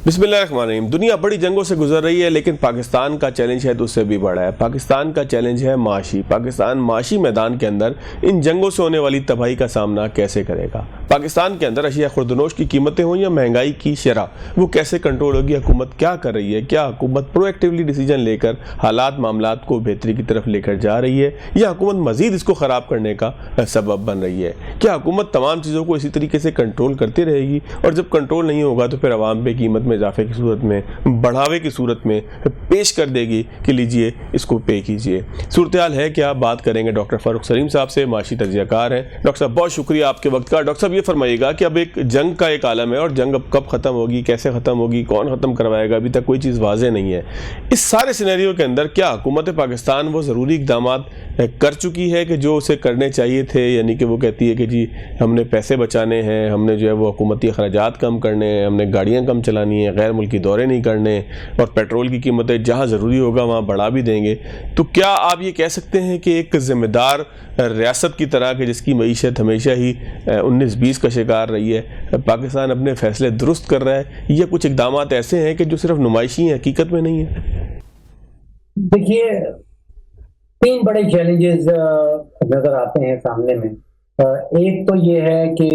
बिस्मिल्लाहिर्रहमानिर्रहीम। दुनिया बड़ी जंगों से गुजर रही है, लेकिन पाकिस्तान का चैलेंज है तो उससे भी बड़ा है। पाकिस्तान का चैलेंज है माशी। पाकिस्तान माशी मैदान के अंदर इन जंगों से होने वाली तबाही का सामना कैसे करेगा। पाकिस्तान के अंदर अशिया खुर्दनोश की कीमतें हों या महंगाई की शरह, वो कैसे कंट्रोल होगी। हुकूमत क्या कर रही है? क्या हुकूमत प्रोएक्टिवली डिसीजन लेकर हालात मामलात को बेहतरी की तरफ लेकर जा रही है, या हुकूमत मजीद इसको ख़राब करने का सबब बन रही है? क्या हुकूमत तमाम चीज़ों को इसी तरीके से कंट्रोल करती रहेगी, और जब कंट्रोल नहीं होगा तो फिर आवाम पे कीमत में इजाफे की सूरत में, बढ़ावे की सूरत में पेश कर देगी कि लीजिए इसको पे कीजिए। सूरत हाल है क्या? बात करेंगे डॉक्टर फ़ारूक सलीम साहब से, माशी तज्ज़ियाकार हैं। डॉक्टर साहब बहुत शुक्रिया आपके वक्त का। डॉक्टर साहब ये फरमाइएगा कि अब एक जंग का एक आलम है, और जंग अब कब ख़त्म होगी, कैसे ख़त्म होगी, कौन ख़त्म करवाएगा, अभी तक कोई चीज़ वाज़ेह नहीं है। इस सारे सिनेरियो के अंदर क्या हुकूमत पाकिस्तान वो ज़रूरी इक़दाम कर चुकी है कि जो उसे करने चाहिए थे? यानी कि वो कहती है कि जी हमने पैसे बचाने हैं, हमने जो है वो हुकूमती अखराजात कम करने हैं, हमने गाड़ियाँ कम चलानी है, गैर मुल्की दौरे नहीं करने, और पेट्रोल की कीमतें जहाँ ज़रूरी होगा वहाँ बढ़ा भी देंगे। तो क्या आप ये कह सकते हैं कि एक ज़िम्मेदार रियासत की तरह कि जिसकी मईशत हमेशा ही 19-20 का शिकार रही है, पाकिस्तान अपने फ़ैसले दुरुस्त कर रहा है, या कुछ इक़दाम ऐसे हैं कि जो सिर्फ नुमाइशी हैं, हकीकत में नहीं है? देखिए, तीन बड़े चैलेंजेस नजर आते हैं सामने में। एक तो ये है कि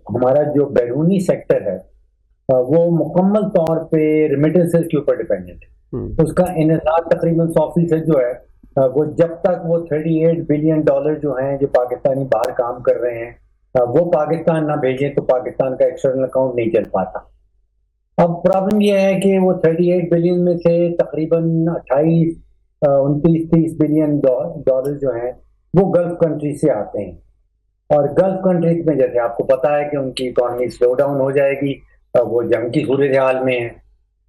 हमारा जो बैरूनी सेक्टर है वो मुकम्मल तौर पे रेमिटेंसेस के ऊपर डिपेंडेंट है। उसका इन्हिसार तकरीबन 100% जो है वो जब तक वो $38 बिलियन जो हैं जो पाकिस्तानी बाहर काम कर रहे हैं वो पाकिस्तान ना भेजें तो पाकिस्तान का एक्सटर्नल अकाउंट नहीं चल पाता। अब प्रॉब्लम यह है कि वो 38 बिलियन में से तकरीबन 29-30 बिलियन डॉलर जो हैं वो गल्फ कंट्री से आते हैं, और गल्फ कंट्रीज में जैसे आपको पता है कि उनकी इकॉनमी स्लो डाउन हो जाएगी, वो जंग की सूरत हाल में है।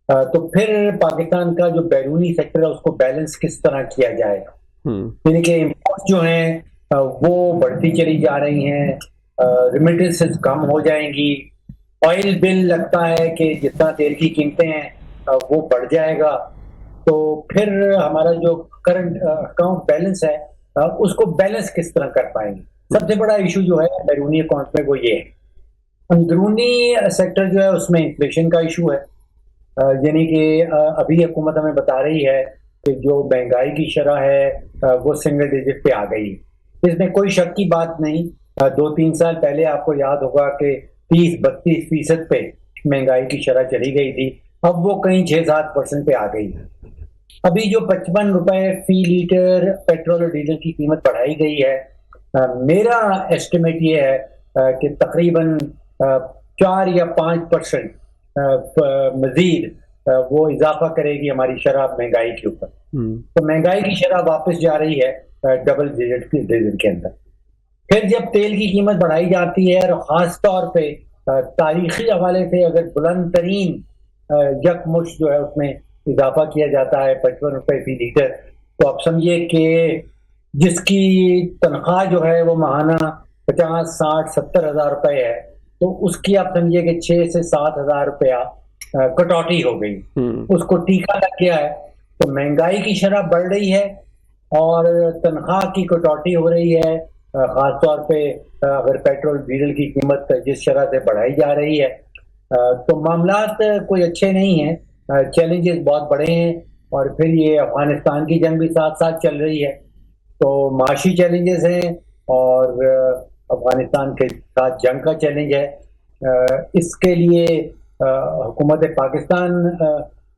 तो फिर पाकिस्तान का जो बैरूनी सेक्टर है उसको बैलेंस किस तरह किया जाएगा? यानी कि इम्पोर्ट जो हैं वो बढ़ती चली जा रही हैं, रिमिटेंसेस कम हो जाएंगी, ऑयल बिल लगता है कि जितना तेल की कीमतें हैं वो बढ़ जाएगा। तो फिर हमारा जो करंट अकाउंट बैलेंस है उसको बैलेंस किस तरह कर पाएंगे? सबसे बड़ा इशू जो है बैरूनी अकाउंट में वो ये है। अंदरूनी सेक्टर जो है उसमें इन्फ्लेशन का इशू है, यानी कि अभी हुकूमत हमें बता रही है कि जो महंगाई की शरह है वो सिंगल डिजिट पे आ गई। इसमें कोई शक की बात नहीं। 2-3 साल पहले आपको याद होगा कि 30-32% पे महंगाई की शरह चली गई थी, अब वो कहीं 6-7% पे आ गई। अभी जो 55 रुपए फी लीटर पेट्रोल और डीजल की कीमत बढ़ाई गई है, मेरा एस्टिमेट ये है कि तकरीबन 4 या 5% मजीद वो इजाफा करेगी हमारी शराब महंगाई के ऊपर। तो महंगाई की शरह वापस जा रही है डबल डिजिट के अंदर। फिर जब तेल की कीमत बढ़ाई जाती है, और खास तौर पे तारीखी हवाले से अगर बुलंद तरीन यकमुश्त जो है उसमें इजाफा किया जाता है 55 रुपए फी लीटर, तो आप समझिए कि जिसकी तनख्वाह जो है वो माहाना 50-60-70 हज़ार रुपए है, तो उसकी आप समझिए कि 6 से 7 हज़ार रुपया कटौती हो गई, उसको टीका लग गया है। तो महंगाई की शरह बढ़ रही है और तनख्वाह की कटौती हो रही है। खासतौर पे अगर पेट्रोल डीजल की कीमत जिस शरह से बढ़ाई जा रही है तो मामलात कोई अच्छे नहीं हैं, चैलेंजेस बहुत बड़े हैं। और फिर ये अफगानिस्तान की जंग भी साथ साथ चल रही है, तो माशी चैलेंजेस हैं और अफगानिस्तान के साथ जंग का चैलेंज है। इसके लिए हुकूमत पाकिस्तान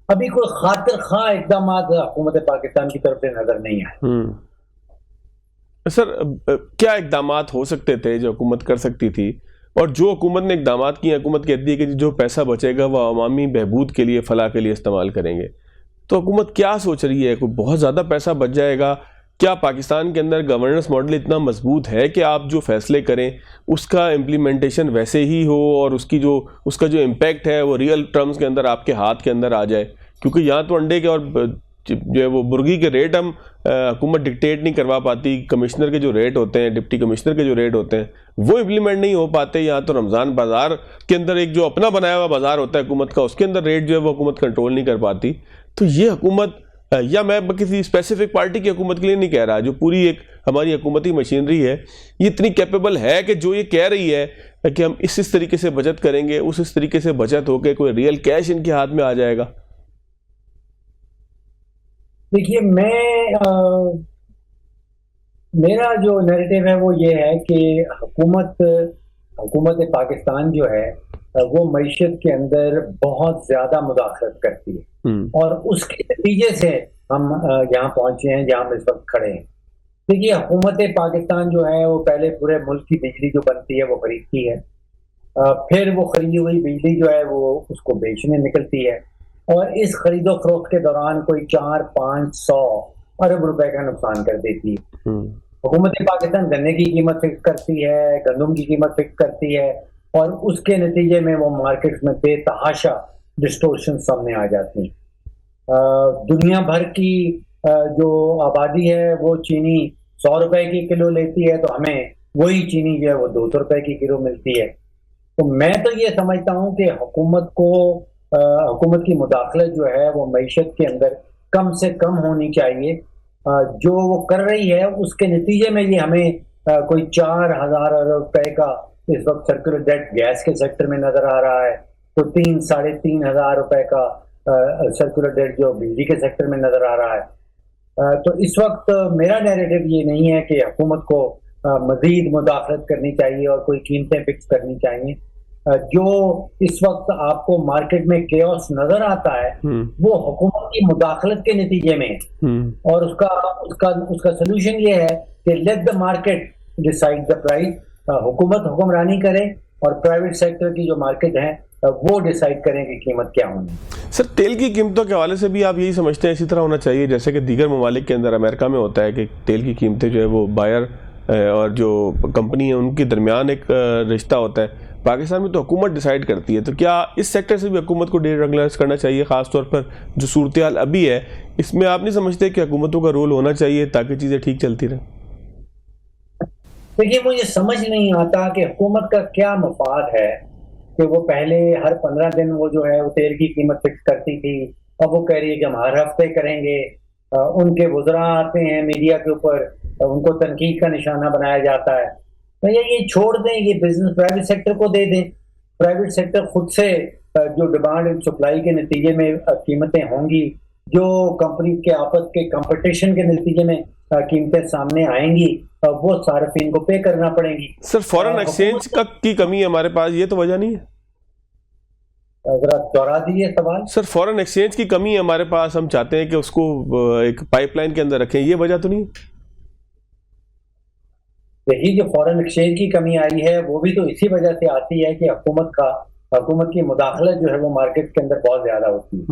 अभी कोई खातिर खा इकदाम हुकूमत पाकिस्तान की तरफ से नजर नहीं आए। सर, क्या इकदाम हो सकते थे जो हुकूमत कर सकती थी, और जो हुकूमत ने इकदाम किए, हुकूमत कहती है कि जो पैसा बचेगा वह अवामी बहबूद के लिए, फलाह के लिए इस्तेमाल करेंगे, तो हुकूमत क्या सोच रही है? कोई बहुत ज़्यादा पैसा बच जाएगा? क्या पाकिस्तान के अंदर गवर्नेंस मॉडल इतना मजबूत है कि आप जो फैसले करें उसका इम्प्लीमेंटेशन वैसे ही हो, और उसका जो इम्पैक्ट है वो रियल टर्म्स के अंदर आपके हाथ के अंदर आ जाए? क्योंकि यहाँ तो अंडे के और जो है वो मुर्गी के रेट हम हुकूमत डिक्टेट नहीं करवा पाती। कमिश्नर के जो रेट होते हैं, डिप्टी कमिश्नर के जो रेट होते हैं, वो इम्प्लीमेंट नहीं हो पाते। यहाँ तो रमज़ान बाज़ार के अंदर एक जो अपना बनाया हुआ बाज़ार होता है हुकूमत का, उसके अंदर रेट जो है वो हुकूमत कंट्रोल नहीं कर पाती। तो ये हुकूमत, या मैं किसी स्पेसिफिक पार्टी की हुकूमत के लिए नहीं कह रहा, जो पूरी एक हमारी हुकूमती मशीनरी है ये इतनी कैपेबल है कि जो ये कह रही है कि हम इस तरीके से बचत करेंगे, इस तरीके से बचत होकर कोई रियल कैश इनके हाथ में आ जाएगा? देखिए, मेरा जो नैरेटिव है वो ये है कि हुकूमत पाकिस्तान जो है वो मईशत के अंदर बहुत ज्यादा मुदाखलत करती है और उसके नतीजे से हम यहाँ पहुंचे हैं जहाँ हम इस वक्त खड़े हैं। देखिए, हुकूमत पाकिस्तान जो है वो पहले पूरे मुल्क की बिजली जो बनती है वो खरीदती है, फिर वो खरीदी हुई बिजली जो है वो उसको बेचने निकलती है और इस खरीदो फरोख्त के दौरान कोई 400-500 अरब रुपए का नुकसान कर देती है। हुकूमत पाकिस्तान गन्ने की कीमत फिक्स करती है, गंदम की कीमत फिक्स करती है और उसके नतीजे में वो मार्केट में बेतहाशा डिस्टोर्शन सामने आ जाती हैं। दुनिया भर की जो आबादी है वो चीनी 100 रुपए की किलो लेती है, तो हमें वही चीनी जो है वो 200 रुपए की किलो मिलती है। तो मैं तो ये समझता हूँ कि हुकूमत की मुदाखलत जो है वो मईशत के अंदर कम से कम होनी चाहिए। जो वो कर रही है उसके नतीजे में ये हमें कोई 4,000 अरब रुपए का इस वक्त सर्कुलर डेट गैस के सेक्टर में नजर आ रहा है, तो 3-3,500 रुपए का सर्कुलर डेट जो बिजली के सेक्टर में नजर आ रहा है। तो इस वक्त मेरा नैरेटिव ये नहीं है कि हुकूमत को मजीद मुदाखलत करनी चाहिए और कोई कीमतें फिक्स करनी चाहिए। जो इस वक्त आपको मार्केट में केओस नजर आता है वो हुकूमत की मुदाखलत के नतीजे में है और उसका सोल्यूशन ये है कि let the market decide the price. हुकूमत हुक्मरानी करे और प्राइवेट सेक्टर की जो मार्केट है वो डिसाइड करें कि कीमत क्या होनी। सर, तेल की कीमतों के हवाले से भी आप यही समझते हैं इसी तरह होना चाहिए जैसे कि दीगर ममालिक के अंदर अमेरिका में होता है कि तेल की कीमतें जो है वो बायर और जो कंपनी है उनके दरमियान एक रिश्ता होता है? पाकिस्तान में तो हुकूमत डिसाइड करती है, तो क्या इस सेक्टर से भी हुकूमत को डीरेगुलराइज करना चाहिए? ख़ासतौर पर जो सूरत हाल अभी है इसमें आप नहीं समझते कि हुकूमतों का रोल होना चाहिए ताकि चीज़ें ठीक चलती रहें? देखिए, मुझे समझ नहीं आता कि हुकूमत का क्या मफाद है कि वो पहले हर 15 दिन वो जो है वो तेल की कीमत फिक्स करती थी, अब वो कह रही है कि हम हर हफ्ते करेंगे। उनके वुज़रा आते हैं मीडिया के ऊपर, उनको तनकीद का निशाना बनाया जाता है। तो ये छोड़ दें, ये बिजनेस प्राइवेट सेक्टर को दे दें। प्राइवेट सेक्टर खुद से जो डिमांड एंड सप्लाई के नतीजे में कीमतें होंगी, जो कंपनी के आपस के कंपटीशन के नतीजे में कीमतें सामने आएंगी, वो सार्फिन को पे करना पड़ेंगी। सर, फॉरेन एक्सचेंज की कमी है हमारे पास, ये तो वजह नहीं है? जरा दोहरा दीजिए सवाल। सर, फॉरेन एक्सचेंज की कमी है हमारे पास, हम चाहते हैं कि उसको एक पाइपलाइन के अंदर रखें, ये वजह तो नहीं है? यही जो फॉरेन एक्सचेंज की कमी आई है वो भी तो इसी वजह से आती है कि हुकूमत की मुदाखलत जो है वो मार्केट के अंदर बहुत ज्यादा होती है।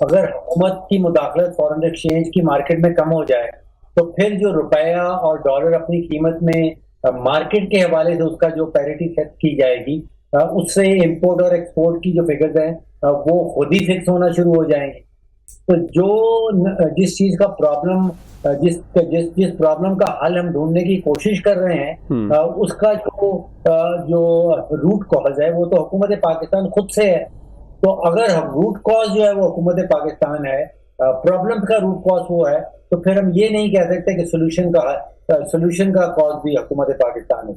अगर हुकूमत की मुदाखलत फॉरेन एक्सचेंज की मार्केट में कम हो जाए तो फिर जो रुपया और डॉलर अपनी कीमत में मार्केट के हवाले से उसका जो पैरिटी सेट की जाएगी, उससे इंपोर्ट और एक्सपोर्ट की जो फिगर्स हैं वो खुद ही फिक्स होना शुरू हो जाएंगे। तो जिस चीज का प्रॉब्लम जिस प्रॉब्लम का हल हम ढूंढने की कोशिश कर रहे हैं उसका जो रूट कॉज है वो तो हुकूमत पाकिस्तान खुद से है। तो अगर रूट कॉज जो है वो हुकूमत पाकिस्तान है, प्रॉब्लम का रूट कॉज वो है, तो फिर हम ये नहीं कह सकते कि सोल्यूशन का कॉज भी हुकूमत पाकिस्तान है।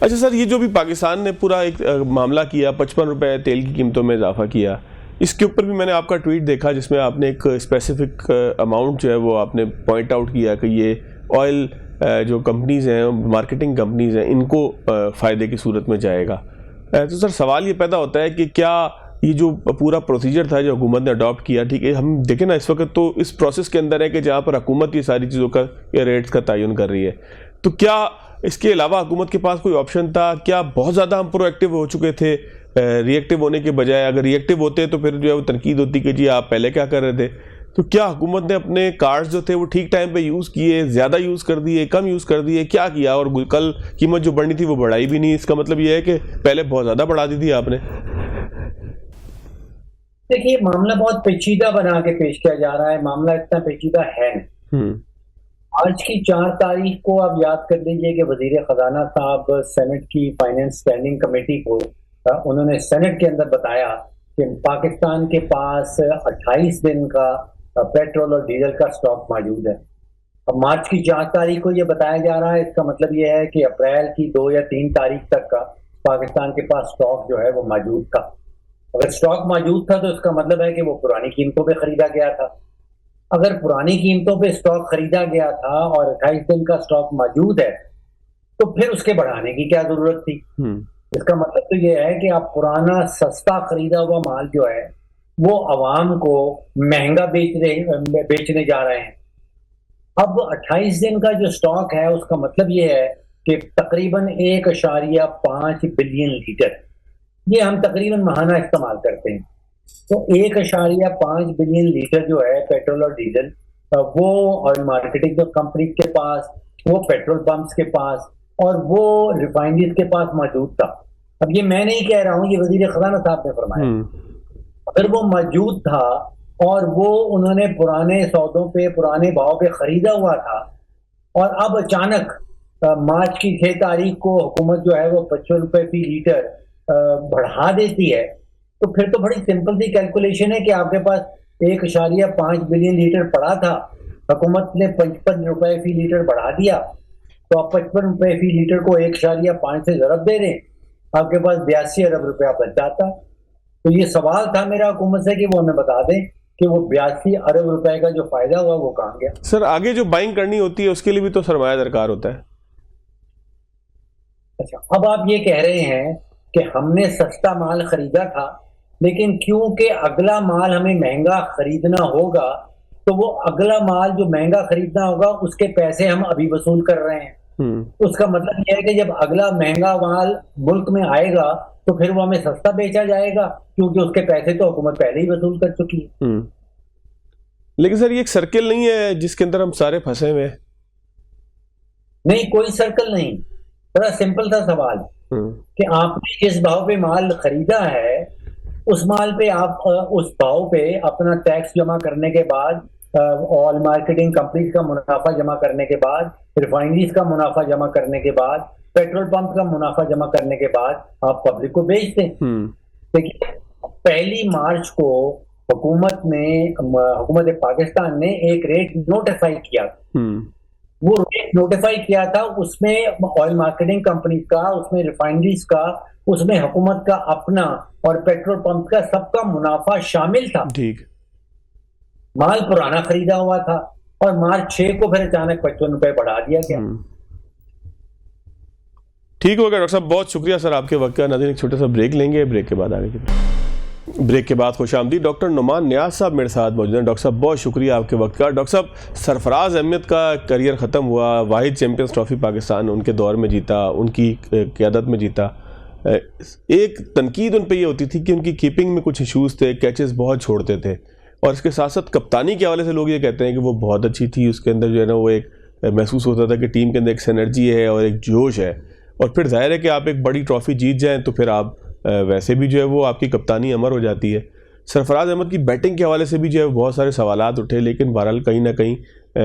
अच्छा सर, ये जो भी पाकिस्तान ने पूरा एक मामला किया, 55 रुपए तेल की कीमतों में इजाफा किया, इसके ऊपर भी मैंने आपका ट्वीट देखा जिसमें आपने एक स्पेसिफिक अमाउंट जो है वो आपने पॉइंट आउट किया कि ये ऑयल जो कंपनीज हैं, मार्केटिंग कंपनीज हैं, इनको फ़ायदे की सूरत में जाएगा। तो सर सवाल ये पैदा होता है कि क्या ये जो पूरा प्रोसीजर था जो हुकूमत ने अडॉप्ट किया, ठीक है, हम देखें ना इस वक्त तो इस प्रोसेस के अंदर है कि जहाँ पर हुकूमत ये सारी चीज़ों का या रेट्स का तयन कर रही है, तो क्या इसके अलावा हुकूमत के पास कोई ऑप्शन था? क्या बहुत ज़्यादा हम प्रोएक्टिव हो चुके थे रिएक्टिव होने के बजाय? अगर रिएक्टिव होते तो फिर जो है वो तनकीद होती कि जी आप पहले क्या कर रहे थे। तो क्या हुकूमत ने अपने कार्ड्स जो थे वो ठीक टाइम पे यूज़ किए, ज़्यादा यूज़ कर दिए, कम यूज़ कर दिए, क्या किया? और कल कीमत जो बढ़नी थी वो बढ़ाई भी नहीं, इसका मतलब ये है कि पहले बहुत ज़्यादा बढ़ा दी थी आपने। देखिए, मामला बहुत पेचीदा बना के पेश किया जा रहा है। मामला इतना पेचीदा है नहीं। आज की 4 तारीख को आप याद कर लीजिए कि वजीर खजाना साहब सेनेट की फाइनेंस स्टैंडिंग कमेटी को उन्होंने सेनेट के अंदर बताया कि पाकिस्तान के पास 28 दिन का पेट्रोल और डीजल का स्टॉक मौजूद है। अब मार्च की 4 तारीख को ये बताया जा रहा है, इसका मतलब ये है कि अप्रैल की 2 या 3 तारीख तक का पाकिस्तान के पास स्टॉक जो है वो मौजूद था। अगर स्टॉक मौजूद था तो इसका मतलब है कि वो पुरानी कीमतों पे खरीदा गया था। अगर पुरानी कीमतों पे स्टॉक खरीदा गया था और 28 दिन का स्टॉक मौजूद है तो फिर उसके बढ़ाने की क्या जरूरत थी। इसका मतलब तो ये है कि आप पुराना सस्ता खरीदा हुआ माल जो है वो अवाम को महंगा बेचने जा रहे हैं। अब 28 दिन का जो स्टॉक है उसका मतलब ये है कि तकरीबन 1.5 बिलियन लीटर ये हम तकरीबन महाना इस्तेमाल करते हैं। तो 1.5 बिलियन लीटर जो है पेट्रोल और डीजल वो ऑयल मार्केटिंग कंपनी के पास, वो पेट्रोल पंप्स के पास और वो रिफाइनरीज के पास मौजूद था। अब ये मैं नहीं कह रहा हूं, ये वजीर खजाना साहब ने फरमाया। अगर वो मौजूद था और वो उन्होंने पुराने सौदों पे पुराने भाव पे खरीदा हुआ था और अब अचानक मार्च की 6 तारीख को हुकूमत जो है वो 55 रुपए फी लीटर बढ़ा देती है, तो फिर तो बड़ी सिंपल सी कैलकुलेशन है कि आपके पास 1.5 बिलियन लीटर पड़ा था, हुकूमत ने 55 रुपए फी लीटर बढ़ा दिया, तो आप 55 रुपए फी लीटर को 1.5 से ज़रब दे दें, आपके पास 82 अरब रुपया बच जाता। तो ये सवाल था मेरा हुकूमत से कि वो हमें बता दें कि वो 82 अरब रुपए का जो फायदा हुआ वो कहाँ गया। सर आगे जो बाइंग करनी होती है उसके लिए भी तो सरमाया दरकार होता है। अच्छा, अब आप ये कह रहे हैं कि हमने सस्ता माल खरीदा था लेकिन क्योंकि अगला माल हमें महंगा खरीदना होगा तो वो अगला माल जो महंगा खरीदना होगा उसके पैसे हम अभी वसूल कर रहे हैं। उसका मतलब यह है कि जब अगला महंगा माल मुल्क में आएगा तो फिर वो हमें सस्ता बेचा जाएगा क्योंकि उसके पैसे तो हुकूमत पहले ही वसूल कर चुकी है। लेकिन सर ये एक सर्किल नहीं है जिसके अंदर हम सारे फंसे हुए हैं? नहीं, कोई सर्कल नहीं, बड़ा सिंपल सा सवाल कि आपने जिस भाव पे माल खरीदा है उस माल पे आप उस भाव पे अपना टैक्स जमा करने के बाद, ऑयल मार्केटिंग कंपनीज का मुनाफा जमा करने के बाद, रिफाइनरीज का मुनाफा जमा करने के बाद, पेट्रोल पंप का मुनाफा जमा करने के बाद आप पब्लिक को बेच दें। देखिए 1 मार्च को हुकूमत पाकिस्तान ने एक रेट नोटिफाई किया, वो रेट नोटिफाई किया था, उसमें ऑयल मार्केटिंग कंपनीज का, उसमें रिफाइनरीज का, उसमें हुकूमत का अपना और पेट्रोल पंप का सबका मुनाफा शामिल था। ठीक, माल पुराना खरीदा हुआ था और मार्च 6 को फिर अचानक 55 रुपए बढ़ा दिया गया। ठीक हो गया डॉक्टर साहब, बहुत शुक्रिया सर आपके वक्त का। नाज़रीन एक छोटा सा ब्रेक लेंगे, ब्रेक के बाद आगे ब्रेक के बाद खुशामदीद डॉक्टर नुमान नियाज़ साहब मेरे साथ मौजूद हैं। डॉक्टर साहब बहुत शुक्रिया आपके वक्त का। डॉक्टर साहब सरफराज अहमद का करियर ख़त्म हुआ, वाहिद चैम्पियंस ट्रॉफी पाकिस्तान उनके दौर में जीता, उनकी क़यादत में जीता। एक तनकीद उन पर यह होती थी कि उनकी कीपिंग में कुछ इशूज़ थे, कैचेस बहुत छोड़ते थे, और इसके साथ साथ कप्तानी के हवाले से लोग ये कहते हैं कि वो बहुत अच्छी थी, उसके अंदर जो है ना वो एक महसूस होता था कि टीम के अंदर एक एनर्जी है और एक जोश है। और फिर जाहिर है कि आप एक बड़ी ट्रॉफ़ी जीत जाएँ तो फिर आप वैसे भी जो है वो आपकी कप्तानी अमर हो जाती है। सरफराज अहमद की बैटिंग के हवाले से भी जो है बहुत सारे सवालात उठे, लेकिन बहरहाल कहीं ना कहीं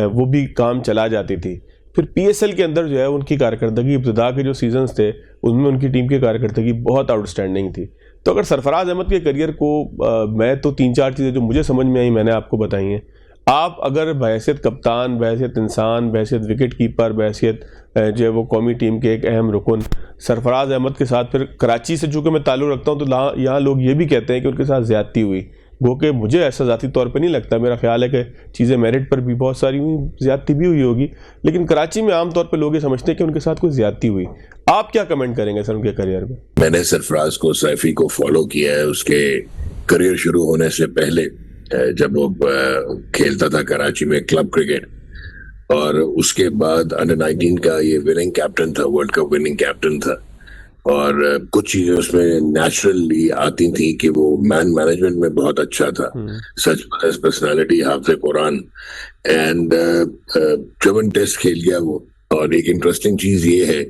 वो भी काम चला जाती थी। फिर PSL के अंदर जो है उनकी कारकर्दगी, इब्तिदा के जो सीजन्स थे उनमें उनकी टीम की कारकर्दगी बहुत आउटस्टैंडिंग थी। तो अगर सरफराज अहमद के करियर को मैं तो 3-4 चीज़ें जो मुझे समझ में आई मैंने आपको बताई हैं। आप अगर बहैसियत कप्तान, बहैसियत इंसान, बहैसियत विकेट कीपर, बहैसियत जो है वो कौमी टीम के एक अहम रुकन सरफराज अहमद के साथ, फिर कराची से चूँकि मैं ताल्लुक़ रखता हूँ तो यहाँ लोग ये भी कहते हैं कि उनके साथ ज़्यादती हुई, वो कि मुझे ऐसा ज़ाती तौर पे नहीं लगता, मेरा ख्याल है कि चीज़ें मेरिट पर भी बहुत सारी हुई, ज़्यादती भी हुई होगी, लेकिन कराची में आम तौर पे लोग ये समझते हैं कि उनके साथ कोई ज़्यादती हुई। आप क्या कमेंट करेंगे सर उनके करियर में? मैंने सरफराज को, सैफी को फॉलो किया है उसके करियर शुरू होने से पहले, जब वो खेलता था कराची में क्लब क्रिकेट, और उसके बाद अंडर 19 का ये विनिंग कैप्टन था, वर्ल्ड कप विनिंग कैप्टन था, और कुछ चीजें उसमें नेचुरली आती थी कि वो मैन मैनेजमेंट में बहुत अच्छा था, सच पर्सनालिटी, हाफिज़ कुरान, एंड चौवन टेस्ट खेल गया वो। और एक इंटरेस्टिंग चीज ये है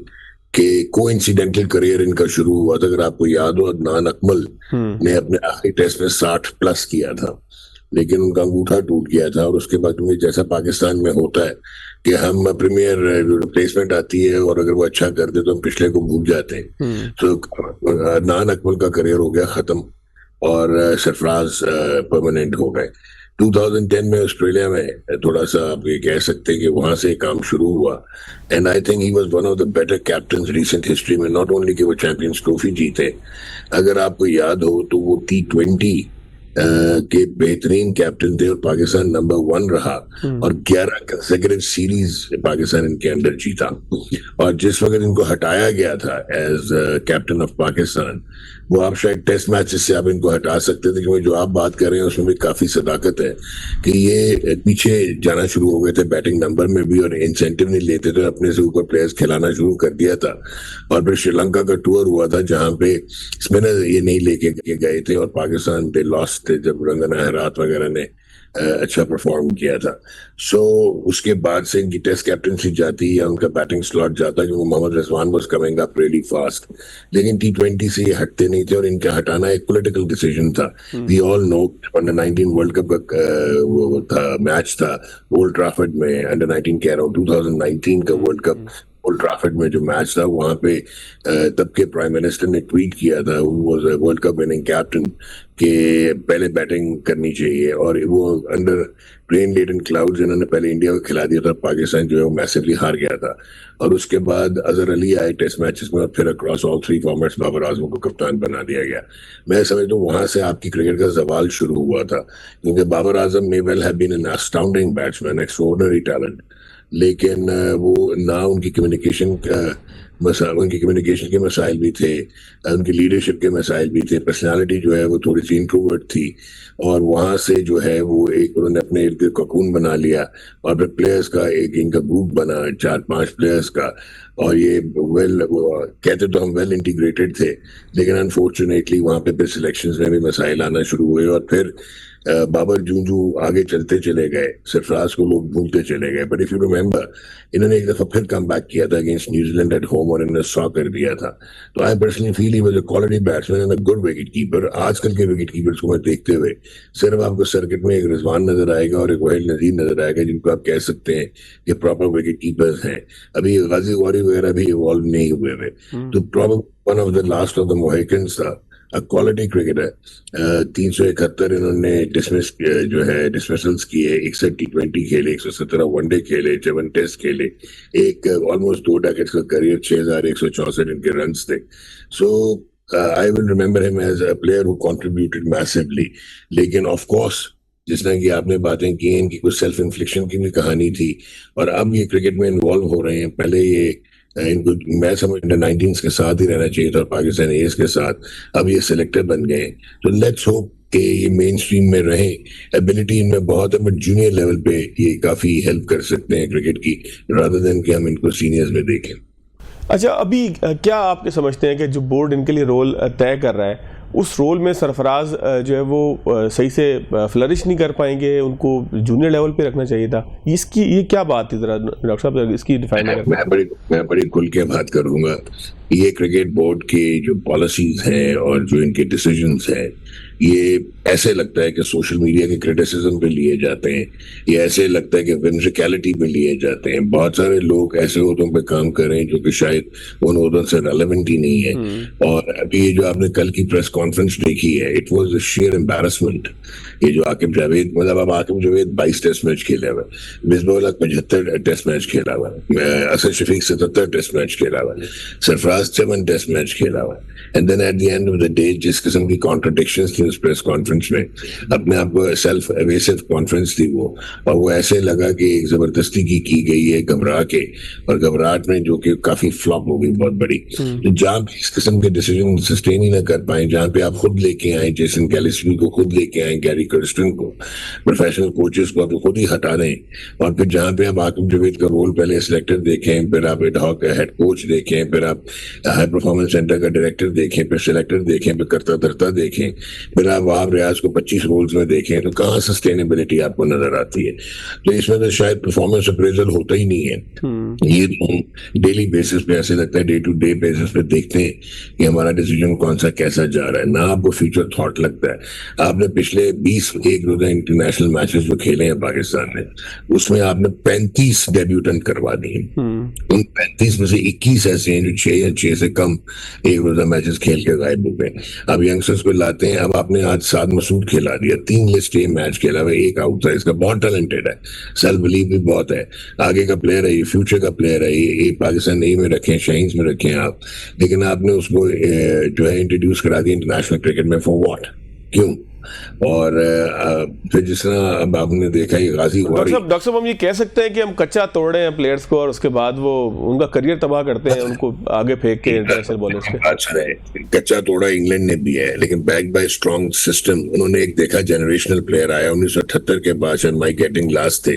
कि कोइंसिडेंटल करियर इनका शुरू हुआ था, अगर आपको याद हो, अदनान अकमल ने अपने आखिरी टेस्ट में 60+ किया था, लेकिन उनका अंगूठा टूट गया था। और उसके बाद जैसा पाकिस्तान में होता है कि हम प्रीमियर रिप्लेसमेंट आती है और अगर वो अच्छा कर दे तो हम पिछले को भूल जाते हैं। तो अदनान अकमल का करियर हो गया खत्म और सरफराज परमानेंट हो गए। 2010 में ऑस्ट्रेलिया में थोड़ा सा आप ये कह सकते हैं कि वहां से काम शुरू हुआ, and I think he was one of the better captain recent history में। नॉट ओनली कि वो चैंपियंस ट्रॉफी जीते, अगर आपको याद हो तो वो T20 के बेहतरीन कैप्टन थे और पाकिस्तान नंबर 1 रहा, और 11 कंसेक्यूटिव सीरीज पाकिस्तान इनके अंदर जीता। और जिस वक्त इनको हटाया गया था एज कैप्टन ऑफ पाकिस्तान, वो आप शायद टेस्ट मैचेस से आप इनको हटा सकते थे, क्योंकि जो आप बात कर रहे हैं उसमें भी काफी सदाकत है कि ये पीछे जाना शुरू हो गए थे बैटिंग नंबर में भी, और इंसेंटिव नहीं लेते थे, अपने से ऊपर प्लेयर्स खिलाना शुरू कर दिया था। और फिर श्रीलंका का टूर हुआ था जहां पे स्पिनर ये नहीं लेके गए थे, और पाकिस्तान पे लॉस्ट थे जब रंगना हरात वगैरह ने अच्छा परफॉर्म किया था। सो उसके बाद से इनकी टेस्ट कैप्टनसी जाती या उनका बैटिंग स्लॉट जाता, क्योंकि Mohammad Rizwan was coming up really fast. लेकिन T20 से ये हटते नहीं थे, और इनका हटाना एक पॉलिटिकल डिसीजन था। We all know under 19 world cup का वो था, मैच था ओल्ड ट्रैफर्ड में, अंडर 19 कह रहा हूँ, 2019 का वर्ल्ड कप ओल्ड ट्रैफर्ड में जो मैच था, वहां पे तब के प्राइम मिनिस्टर ने ट्वीट किया था, वो वर्ल्ड कप विनिंग कैप्टन, के पहले बैटिंग करनी चाहिए, और वो अंडर रेन लेडन क्लाउड्स इन्होंने पहले इंडिया को खिला दिया था, पाकिस्तान जो है वो मैसिवली हार गया था। और उसके बाद अजहर अली आए टेस्ट मैचेस में, और फिर across all 3 formats Babar Azam को कप्तान बना दिया गया। मैं समझता हूँ वहां से आपकी क्रिकेट का जवाल शुरू हुआ था, क्योंकि Babar Azam may well have been an astounding batsman, extraordinary talent, लेकिन वो ना उनकी कम्युनिकेशन के मसाइल भी थे, उनकी लीडरशिप के मसाइल भी थे, पर्सनालिटी जो है वो थोड़ी सी इंट्रोवर्ट थी, और वहां से जो है वो एक उन्होंने अपने इर्द गिर्द कोकून बना लिया, और फिर प्लेयर्स का एक इनका ग्रुप बना 4-5 प्लेयर्स का, और ये कहते तो हम वेल इंटीग्रेटेड थे, लेकिन अनफॉर्चुनेटली वहां पे फिर सिलेक्शंस में भी मसाइल आना शुरू हुए, और फिर बाबर जूं आगे चलते चले गए, सरफराज को लोग भूलते चले गए। बट इफ यू रिमेंबर, इन्होंने एक दफा फिर कम बैक किया था अगेंस्ट न्यूजीलैंड एट होम, और इन्होंने 100 कर दिया था। तो I personally feel he was a quality batsman and a good wicket keeper. आजकल के विकेट कीपर्स को मैं देखते हुए सिर्फ आपको सर्किट में एक रिजवान नजर आएगा और एक वाहिद नजीर नजर आएगा, जिनको आप कह सकते हैं कि प्रॉपर विकेट कीपर्स हैं। अभी गाजी गौरी वगैरह भी इवॉल्व नहीं हुए हुए, तो proper one of the last of the Mohicans था, क्वालिटी क्रिकेटर। 371 इन्होंने डिसमिस जो है डिसमिसल्स किए, 61 T20 खेले, 117 वनडे खेले, 7 टेस्ट खेले, एक ऑलमोस्ट 2 डेकेड्स का करियर, 6164 इनके रन्स थे। So I will remember him as a player who contributed massively. लेकिन ऑफ कोर्स जिस तरह की आपने बातें की, इनकी कुछ सेल्फ इन्फ्लिक्शन की भी कहानी थी, और अब ये क्रिकेट में इन्वॉल्व हो रहे हैं। पहले ये इनको मैं समझ 19 के साथ ही रहना चाहिए था, और पाकिस्तान एस के साथ, अब ये सिलेक्टर बन गए। तो लेट्स होप कि ये मेन स्ट्रीम में रहे। एबिलिटी इनमें बहुत है, बट जूनियर लेवल पे ये काफी हेल्प कर सकते हैं क्रिकेट की, रादर देन कि हम इनको सीनियर्स में देखें। अच्छा, अभी क्या आपके समझते हैं कि जो बोर्ड इनके लिए रोल तय कर रहा है, उस रोल में सरफराज जो है वो सही से फ्लरिश नहीं कर पाएंगे, उनको जूनियर लेवल पे रखना चाहिए था? इसकी ये क्या बात थी, जरा डॉक्टर साहब इसकी डिफाइन करें। मैं बड़ी खुल के बात करूंगा। ये क्रिकेट बोर्ड की जो पॉलिसीज हैं और जो इनके डिसीजंस हैं, ये ऐसे लगता है कि सोशल मीडिया के क्रिटिसिज्म पे लिए जाते हैं, ये ऐसे लगता है कि विंसिकैलिटी पे लिए जाते हैं। बहुत सारे लोग ऐसे ओहदों पे काम कर रहे हैं जो कि शायद उन ओहदों से रेलेवेंट ही नहीं है। और अभी ये जो आपने कल की प्रेस कॉन्फ्रेंस देखी है, it was a share embarrassment. ये जो आकिब जावेद, मतलब अब आकिब जावेद 22 टेस्ट मैच खेला हुआ, मिसबाह उल हक 75 टेस्ट मैच खेला हुआ, असद शफीक 77 टेस्ट मैच खेला हुआ, सरफराज 7 टेस्ट मैच खेला हुआ, and then at the end of the day जिस किस्म की कॉन्ट्रडिक्शंस थी उस प्रेस कॉन्फ्रेंस में, अपने आप को सेल्फ एवेसिव कॉन्फ्रेंस थी वो, और वो ऐसे लगा कि एक जबरदस्ती की गई है घबरा के, और घबराहट में जो कि काफी फ्लॉप हो गई बहुत बड़ी। तो जहां पे इस किस्म के डिसीजन सस्टेन ही ना कर पाए, जहां पे आप खुद लेके आए जेसन गैलिस्बी को, खुद लेके आए गैरी कर्स्टन को, प्रोफेशनल कोचेस को आप खुद ही हटा दें, और फिर जहां पे आप आकिब जावेद का रोल पहले सिलेक्टर देखें, फिर आप एडहॉक हेड कोच देखें, फिर आप हाई परफॉर्मेंस सेंटर का डायरेक्टर देखें, फिर सिलेक्टर देखें, फिर करता धरता देखें, फिर आप वहाब रियाज को 25 रोल्स में देखें, तो कहाँ सस्टेनेबिलिटी आपको नजर आती है? तो इसमें तो शायद परफॉर्मेंस अप्रेजल होता ही नहीं है। ये तो हम डेली बेसिस पे ऐसे लगता है, डे टू डे बेसिस पे देखते हैं कि हमारा डिसीजन कौन सा कैसा जा रहा है, ना आपको फ्यूचर थॉट लगता है। आपने पिछले 21 रोजा इंटरनेशनल मैचेस जो खेले हैं पाकिस्तान ने, उसमें आपने 35 डेब्यूटेंट करवा दिए। उन 35 में से 21 ऐसे हैं जो 6 या 6 से कम एक रोजा मैचेस खेल के गायब हो गए। अब यंगस्टर्स को लाते हैं, अब आप आपने आज साद मसूद खिला दिया, 3 लिस्ट ए मैच खेला हुआ, 1 आउट था, इसका बहुत टैलेंटेड है, सेल्फ बिलीव भी बहुत है, आगे का प्लेयर है ये, फ्यूचर का प्लेयर है ये पाकिस्तान ए में रखे, शाहीन्स में रखे हैं आप, लेकिन आपने उसको जो है इंट्रोड्यूस करा दिया इंटरनेशनल क्रिकेट में, फॉर व्हाट, क्यों? और फिर जिस तरह अब आपने देखा ये गाजी वारी, डॉक्टर साहब हम ये कह सकते हैं कि हम कच्चा तोड़े हैं प्लेयर्स को और उसके बाद वो उनका करियर तबाह करते हैं, उनको आगे फेंक के इंटरनेशनल बॉलर्स के। अच्छा है, कच्चा तोड़ा इंग्लैंड ने भी है, लेकिन बैक्ड बाय स्ट्रॉन्ग सिस्टम। उन्होंने एक देखा जनरेशनल प्लेयर आया 1978 के बाद, शायद माइक एटिंगलास थे,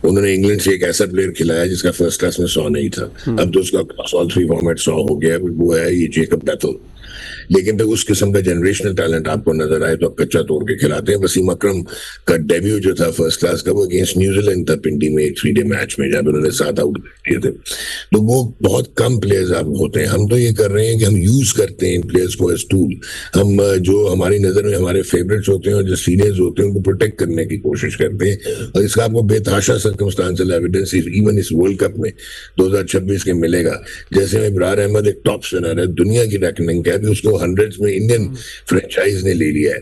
उन्होंने इंग्लैंड से एक ऐसा प्लेयर खिलाया जिसका फर्स्ट क्लास में 100 नहीं था, अब तो उसका ऑल 3 फॉर्मेट 100 हो गया, वो है ये जेकब बैथल। लेकिन तो उस किस्म का जनरेशनल टैलेंट आपको नजर आए तो आप कच्चा तोड़ के खिलाते हैं। वसीम अकरम का डेब्यू जो था फर्स्ट क्लास का, वो अगेंस्ट न्यूजीलैंड था पिंडी में, एक 3 डे मैच में, जब उन्होंने 7 आउट किए थे। तो वो बहुत कम प्लेयर्स आप होते हैं। हम तो ये कर रहे हैं कि हम यूज करते हैं इन प्लेयर्स को एज टूल। हम जो हमारी नजर में हमारे फेवरेट्स होते हैं और जो सीनियर्स होते हैं उनको प्रोटेक्ट करने की कोशिश करते हैं, और इसका आपको बेतहाशा सर्कमस्टांशियल एविडेंस इवन इस वर्ल्ड कप में 2026 के मिलेगा। जैसे इब्रार अहमद एक टॉप स्पिनर है, दुनिया की रैंकिंग है, उसको 100s में इंडियन फ्रेंचाइज ने ले लिया है,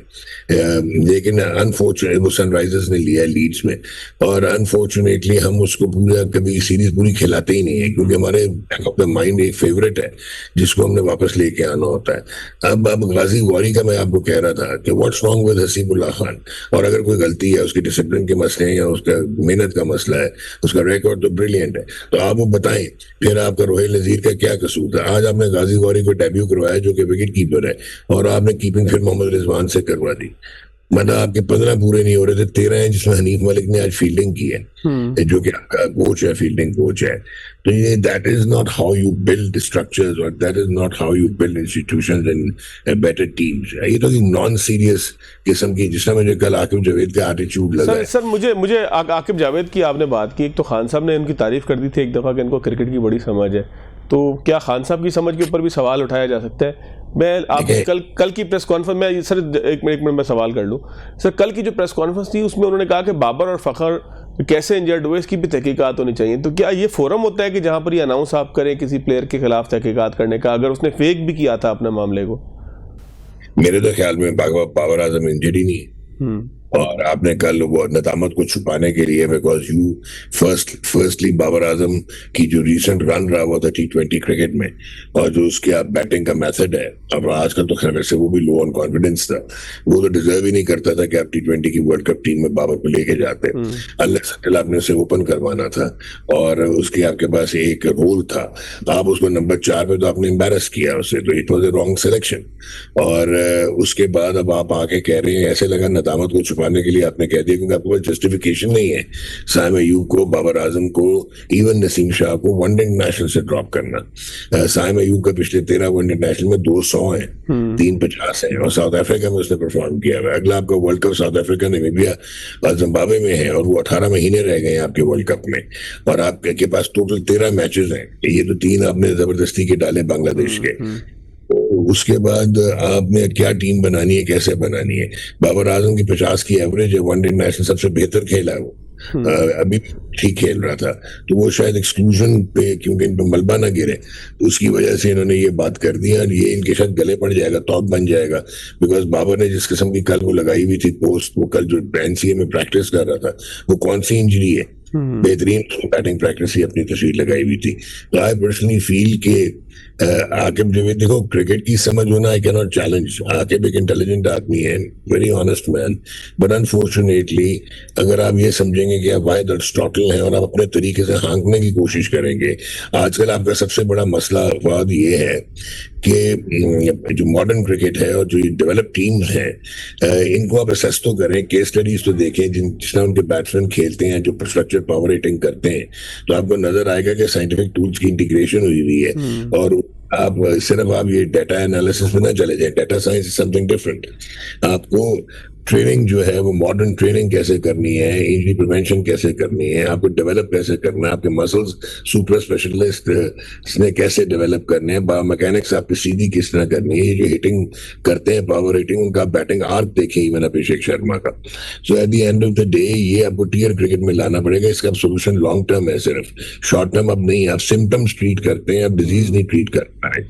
लेकिन अनफॉर्चुनेट वो सनराइजर्स ने लिया है लीड्स में, और अनफॉर्चुनेटली हम उसको पूरा कभी सीरीज पूरी खिलाते ही नहीं है, क्योंकि हमारे बैक ऑफ द माइंड एक फेवरेट है जिसको हमने वापस लेके आना होता है। अब गाजी वारी का मैं आपको कह रहा था कि what's wrong with Hasibullah Khan, और अगर कोई गलती है, उसकी डिसिप्लिन के मसले हैं या उसका मेहनत का मसला है, उसका रिकॉर्ड तो ब्रिलियंट है, तो आप वो बताएं फिर आपका रोहिल नजीर का क्या कसूर था। आज आपने गाजी वारी को डेब्यू करवाया जो कि विकेट कीपर है, और आपने कीपिंग फिर मोहम्मद रिजवान से करवा दी। मतलब आपके 15 पूरे नहीं हो रहे थे, 13 हैं, जिसमें हनीफ मलिक ने आज फील्डिंग की है, जो कि आपका कोच है, फील्डिंग कोच है। तो ये that is not how you build structures, और that is not how you build institutions in better teams. ये तो नॉन सीरियस किस्म की, जिसमें मुझे कल आकिब जावेद का एटीट्यूड लगा। सर मुझे आकिब जावेद की आपने बात की, एक तो खान साहब ने इनकी तारीफ कर दी थी एक दफा कि इनको क्रिकेट की बड़ी समझ है, तो क्या खान साहब की समझ के ऊपर भी सवाल उठाया जा सकता है? मैं आपकी कल की प्रेस कॉन्फ्रेंस में, सर एक मिनट में सवाल कर लूं सर, कल की जो प्रेस कॉन्फ्रेंस थी उसमें उन्होंने कहा कि बाबर और फखर कैसे इंजर्ड हुए इसकी भी तहकीकात होनी चाहिए। तो क्या ये फोरम होता है कि जहां पर ये अनाउंस आप करें किसी प्लेयर के खिलाफ तहकीकात करने का, अगर उसने फेक भी किया था अपने मामले को? मेरे तो ख्याल में बाबर आजम इंजर्ड ही नहीं है, और आपने कल वो नदामत को छुपाने के लिए, because you firstly Babar Azam की जो रिसेंट रन रहा हुआ था T20 क्रिकेट में, और जो उसके आप बैटिंग का मेथड है, अब आजकल तो खैर वैसे वो भी लो ऑन कॉन्फिडेंस था, वो तो डिजर्व ही नहीं करता था कि आप T20 की वर्ल्ड कप टीम में बाबर को लेके जाते। अल्लाह आपने उसे ओपन करवाना था, और उसके आपके पास एक रोल था, आप उसको नंबर 4 पे तो आपने एम्बैरस किया उसे, तो it was a wrong selection. और उसके बाद अब आप आके कह रहे हैं, ऐसे लगा नदामत को छुपाने के लिए आपने कह दिया, क्योंकि आपके पास जस्टिफिकेशन नहीं है साइम अयूब को, बाबर आजम को, इवन नसीम शाह को वनडे इंटरनेशनल से ड्रॉप करना। साइम अयूब का पिछले 13 वनडे इंटरनेशनल में 200 है, 350 है, और साउथ अफ्रीका में उसने परफॉर्म किया है। अगला आपका world cup south Africa, Namibia और जिम्बाब्वे में है, और वो 18 महीने रह गए हैं आपके वर्ल्ड कप में, और आपके पास टोटल 13 मैचेस हैं, ये तो 3 आपने जबरदस्ती के डाले बांग्लादेश के। उसके बाद आपने क्या टीम बनानी है, कैसे बनानी है? बाबर आजम की 50 की एवरेज है, वनडे नेशनल सबसे बेहतर खेला है वो, अभी ठीक खेल रहा था, तो वो शायद एक्सक्लूजन पे, क्योंकि इन पे मलबा ना गिरे, उसकी वजह से इन्होंने ये बात कर दी, और ये इनके शायद गले पड़ जाएगा, तौक बन जाएगा। बिकॉज बाबर ने जिस किस्म की कल वो लगाई हुई थी पोस्ट, वो कल जो NCA में प्रैक्टिस कर रहा था, वो कौन सी इंजरी है, बेहतरीन बैटिंग प्रैक्टिस ही अपनी तस्वीर लगाई हुई थी। तो आई पर्सनली फील के आकिब जावेद, देखो क्रिकेट की समझ होना I can not challenge, Aqib एक इंटेलिजेंट आदमी है, very honest man, but unfortunately अगर आप ये समझेंगे कि आप वाहिद अरिस्टोटल हैं और आप अपने तरीके से हाँकने की कोशिश करेंगे, आजकल आपका सबसे बड़ा मसला वाद ये है कि जो मॉडर्न क्रिकेट है और जो डेवलप टीम्स हैं, इनको आप असेस तो करें, केस स्टडीज तो देखें, जिसमें उनके बैट्समैन खेलते हैं, जो स्ट्रक्चर पावर रेटिंग करते हैं, तो आपको नजर आएगा कि साइंटिफिक टूल्स की इंटीग्रेशन हुई हुई है, और आप सिर्फ आप ये डाटा एनालिसिस में ना चले जाए, data science is something different. आपको ट्रेनिंग जो है वो मॉडर्न ट्रेनिंग कैसे करनी है, इंजरी प्रिवेंशन कैसे करनी है, आपको डेवलप कैसे करना है, आपके मसल्स सुपर स्पेशलिस्ट ने कैसे डेवलप करने हैं, बायोमैकेनिक्स आपकी सीधी किस तरह करनी है, ये जो हिटिंग करते हैं पावर हिटिंग, उनका बैटिंग आर्क देखिए इवन अभिषेक शर्मा का। So at the end of the day ये आपको टीयर क्रिकेट में लाना पड़ेगा। इसका सोल्यूशन लॉन्ग टर्म है, सिर्फ शॉर्ट टर्म अब नहीं। आप सिम्टम्स ट्रीट करते हैं, आप डिजीज नहीं ट्रीट कर पाए।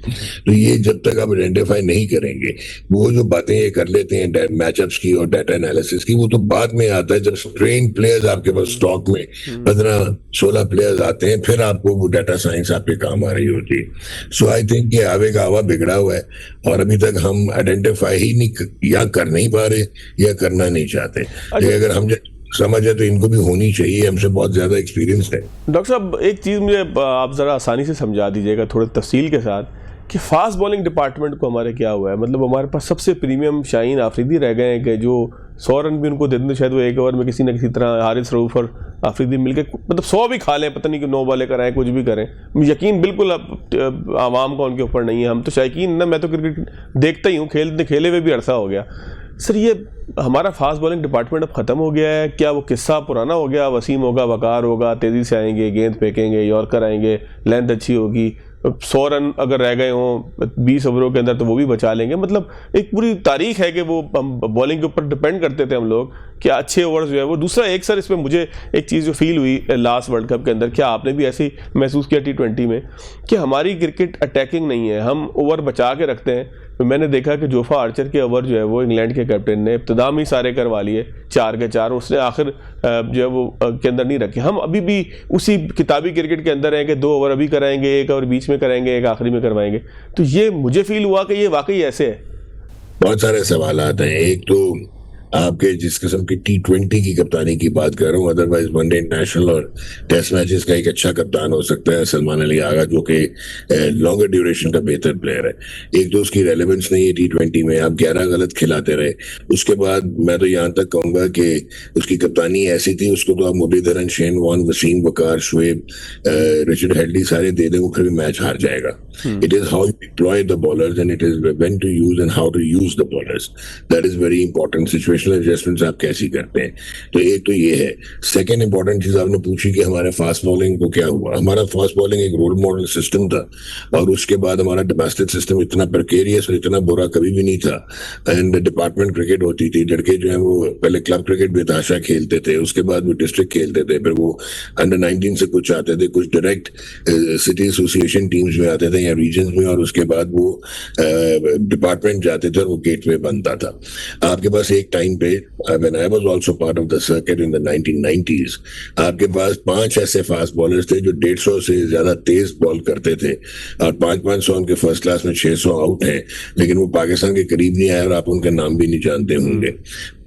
तो ये जब तक आप आइडेंटिफाई नहीं करेंगे, वो जो बातें ये कर लेते हैं मैचअप्स की और डाटा एनालिसिस की, वो तो बाद में आता है जब ट्रेन प्लेयर्स आपके पास स्टॉक में 15-16 प्लेयर्स आते हैं, फिर आपको वो डाटा साइंस आपके काम आ रही होती है। सो आई थिंक ये आवे का हवा बिगड़ा हुआ है और अभी तक हम आइडेंटिफाई ही नहीं या कर नहीं पा रहे या करना नहीं चाहते। लेकिन अगर हम समझ है तो इनको भी होनी चाहिए, हमसे बहुत ज्यादा एक्सपीरियंस है। डॉक्टर साहब एक चीज़ मुझे आप ज़रा आसानी से समझा दीजिएगा थोड़े तफसील के साथ कि फास्ट बॉलिंग डिपार्टमेंट को हमारे क्या हुआ है। मतलब हमारे पास सबसे प्रीमियम शाहीन आफरीदी रह गए हैं कि जो 100 रन भी उनको दे दें शायद वो एक ओवर में किसी न किसी तरह हारिस रऊफ और आफरीदी मिलकर मतलब 100 भी खा लें, पता नहीं कि 9 बॉले कराएं, कुछ भी करें। यकीन बिल्कुल आवाम का उनके ऊपर नहीं है। हम तो शायकीन ना, मैं तो क्रिकेट देखता ही हूँ, खेले हुए भी अरसा हो गया। सर ये हमारा फास्ट बॉलिंग डिपार्टमेंट अब ख़त्म हो गया है क्या? वो किस्सा पुराना हो गया, वसीम होगा, वकार होगा, तेज़ी से आएंगे, गेंद फेंकेंगे, यॉर्कर आएंगे, लेंथ अच्छी होगी, 100 रन अगर रह गए हों 20 ओवरों के अंदर तो वो भी बचा लेंगे। मतलब एक पूरी तारीख है कि वो बॉलिंग के ऊपर डिपेंड करते थे हम लोग कि अच्छे ओवर्स जो है वो। दूसरा एक सर इसमें मुझे एक चीज़ जो फील हुई लास्ट वर्ल्ड कप के अंदर, क्या आपने भी ऐसे ही महसूस किया T20 में कि हमारी क्रिकेट अटैकिंग नहीं है, हम ओवर बचा के रखते हैं। तो मैंने देखा कि जोफा आर्चर के ओवर जो है वो इंग्लैंड के कैप्टन ने इब्तिदा में ही सारे करवा लिए 4 के 4, उसने आखिर जो है वो के अंदर नहीं रखे। हम अभी भी उसी किताबी क्रिकेट के अंदर हैं कि 2 ओवर अभी कराएंगे, 1 ओवर बीच में कराएंगे, 1 आखिरी में करवाएंगे। तो ये मुझे फील हुआ कि ये वाकई ऐसे है। बहुत सारे सवाल आते हैं। एक तो आपके जिस किस्म की T20 की कप्तानी की बात कर रहा हूँ, अदरवाइज वनडे इंटरनेशनल और टेस्ट मैचेस का एक अच्छा कप्तान हो सकता है सलमान अली आगा, जो कि लॉन्गर ड्यूरेशन का बेहतर प्लेयर है। एक तो उसकी रेलेवेंस नहीं है T20 में, आप 11 गलत खिलाते रहे। उसके बाद मैं तो यहाँ तक कहूंगा कि उसकी कप्तानी ऐसी थी, उसको तो आप Muralitharan, Shane Warne, Wasim, Waqar, Shoaib, Richard Hadlee सारे दे दें, वो फिर भी मैच हार जाएगा। It is how you deploy the bowlers and it is when to use and how to use the bowlers, that is very important. Situational adjustments आप कैसी करते हैं, तो एक तो ये है। सेकंड इंपॉर्टेंट चीज आपने पूछी कि हमारे फास्ट बॉलिंग को क्या हुआ। हमारा फास्ट बॉलिंग एक रोल मॉडल सिस्टम था और उसके बाद हमारा डोमेस्टिक सिस्टम इतना प्रिकेरियस और इतना बुरा कभी भी नहीं था। एंड डिपार्टमेंट क्रिकेट होती थी, लड़के जो है वो पहले क्लब क्रिकेट बेताशा खेलते थे, उसके बाद वो डिस्ट्रिक्ट खेलते थे, फिर वो अंडर 19 से कुछ आते थे, कुछ डायरेक्ट सिटी एसोसिएशन टीम्स में आते थे या रीजन में, और उसके बाद वो डिपार्टमेंट जाते थे और वो गेट में बनता था। आपके पास एक टाइम पे, when I was also part of the circuit in the 1990s, आपके पास 5 ऐसे फास्ट बॉलर्स थे जो 150 से ज्यादा तेज बॉल करते थे और 500 उनके फर्स्ट क्लास में 600 आउट हैं, लेकिन वो पाकिस्तान के करीब नहीं आए और आप उनका नाम भी नहीं जानते होंगे।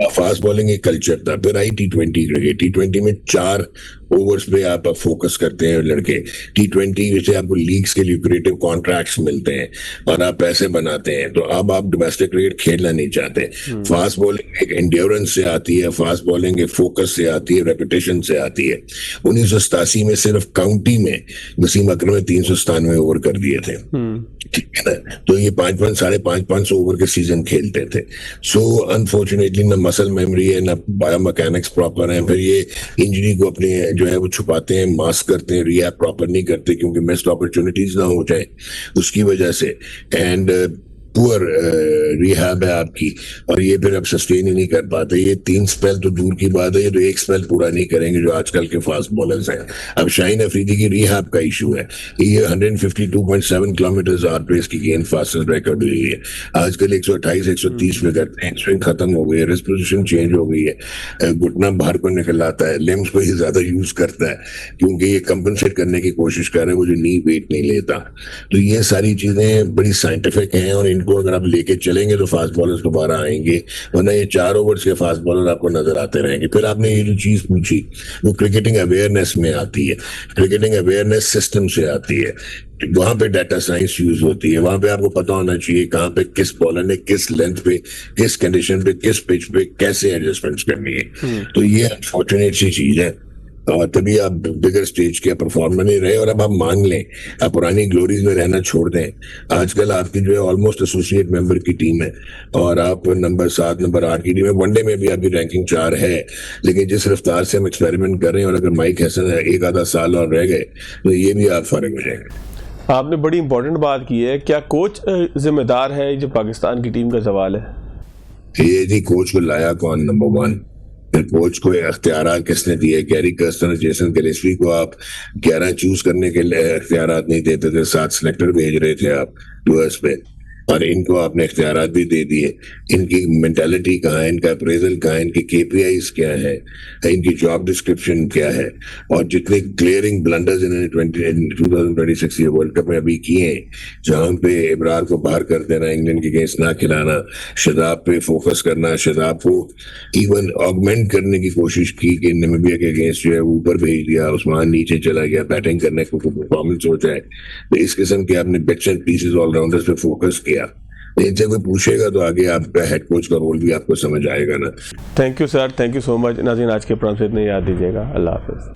फास्ट बॉलिंग एक कल्चर था। फिर आई T20 क्रिकेट। T20 में 4 ओवर्स पे आप फोकस करते हैं लड़के। T20 से आपको लीग्स के ल्यूक्रेटिव कॉन्ट्रैक्ट्स मिलते हैं और आप पैसे बनाते हैं, तो अब आप डोमेस्टिक क्रिकेट खेलना नहीं चाहते। फास्ट बॉलिंग एक एंड्योरेंस से आती है, फास्ट बॉलिंग एक फोकस से आती है, रेपुटेशन से आती है। 1987 में सिर्फ काउंटी में वसीम अकरम ने 397 ओवर कर दिए थे, ठीक है ना। तो ये 500 ओवर के सीजन खेलते थे। सो अनफॉर्चुनेटली ना मसल मेमोरी है, ना बायोमैकेनिक्स प्रॉपर है। फिर ये इंजरी को अपने जो है वो छुपाते हैं, मास्क करते हैं, रिहैब प्रॉपर नहीं करते क्योंकि मिस्ड अपॉर्चुनिटीज ना हो जाए उसकी वजह से। एंड पुअर रिहैब है आपकी, और ये फिर अब सस्टेन ही नहीं कर पाते। ये 3 स्पेल तो दूर की बात है, ये तो 1 स्पेल पूरा नहीं करेंगे जो आजकल के फास्ट बॉलर्स हैं। अब शाहीन अफरीदी की रिहैब का इशू है। ये 152.7 किलोमीटर आवर पेस की गेंद फास्टेस्ट रिकॉर्ड हुई है। आजकल 128-130 पे करते हैं। स्विंग खत्म हो गई है, रिस्ट पोजीशन चेंज हो गई है, घुटना बाहर को निकल आता है, लिम्स को ही ज्यादा यूज करता है क्योंकि ये कंपनसेट करने की कोशिश कर रहे हैं, वो जो नी वेट नहीं लेता। तो ये सारी चीजें बड़ी साइंटिफिक हैं और को अगर आप लेके चलेंगे तो फास्ट बॉलर्स दोबारा आएंगे, वरना ये 4 ओवर्स के फास्ट बॉलर आपको नजर आते रहेंगे। फिर आपने ये जो चीज पूछी वो क्रिकेटिंग अवेयरनेस में आती है, क्रिकेटिंग अवेयरनेस सिस्टम से आती है। वहां पे डाटा साइंस यूज होती है, वहां पे आपको पता होना चाहिए कहाँ पे किस बॉलर ने किस लेंथ पे, किस कंडीशन पे, किस पिच पे कैसे एडजस्टमेंट्स करनी है। तो ये अनफॉर्चुनेट सी चीज है और तभी आप बिगर स्टेज के परफॉर्मर नहीं रहे और अब आप मान लें, आप पुरानी ग्लोरीज में रहना छोड़ दें। आजकल आपकी जो है ऑलमोस्ट एसोसिएट मेंबर की टीम है और आप नंबर 7 नंबर 8 की टीम है। वनडे में भी आपकी रैंकिंग 4 है, लेकिन जिस रफ्तार से हम एक्सपेरिमेंट कर रहे हैं और अगर माइक हैसन एक आधा साल और रह गए तो ये भी आप फर्क में जाएंगे। आपने बड़ी इंपॉर्टेंट बात की है, क्या कोच जिम्मेदार है जो पाकिस्तान की टीम का सवाल है? ये जी कोच को लाया कौन, नंबर 1। फिर कोच को अख्तियार किसने दिए? गैरी कर्स्टन, जेसन गिलेस्पी को आप 11 चूज करने के लिए अख्तियार नहीं देते थे, 7 सिलेक्टर भेज रहे थे आप टूर्स पे, और इनको आपने इख्तियार भी दे दिए। इनकी मेंटालिटी कहाँ है, इनका अप्रेजल कहाँ है, इनकी केपीआईज क्या है, इनकी जॉब डिस्क्रिप्शन क्या है, और जितने क्लियरिंग ब्लंडर्स इन्होंने 2026 वर्ल्ड कप में अभी किए हैं, जहां पे इब्रार को बाहर कर देना, इंग्लैंड के अगेंस्ट ना खिलाना, शदाब पे फोकस करना, शदाब को इवन ऑगमेंट करने की कोशिश की कि नामीबिया के अगेंस्ट जो है वो ऊपर भेज दिया, उस्मान नीचे चला गया, बैटिंग करने को परफॉर्मेंस हो जाए। तो इस किस्म के आपने बिट्स एंड पीसेस ऑलराउंडर्स पे फोकस किया। इनसे कोई पूछेगा तो आगे आपका हेड कोच का रोल भी आपको समझ आएगा ना। Thank you sir, thank you so much. नाज़रीन, आज के प्रोग्राम से इतना याद दीजिएगा। अल्लाह हाफिज़।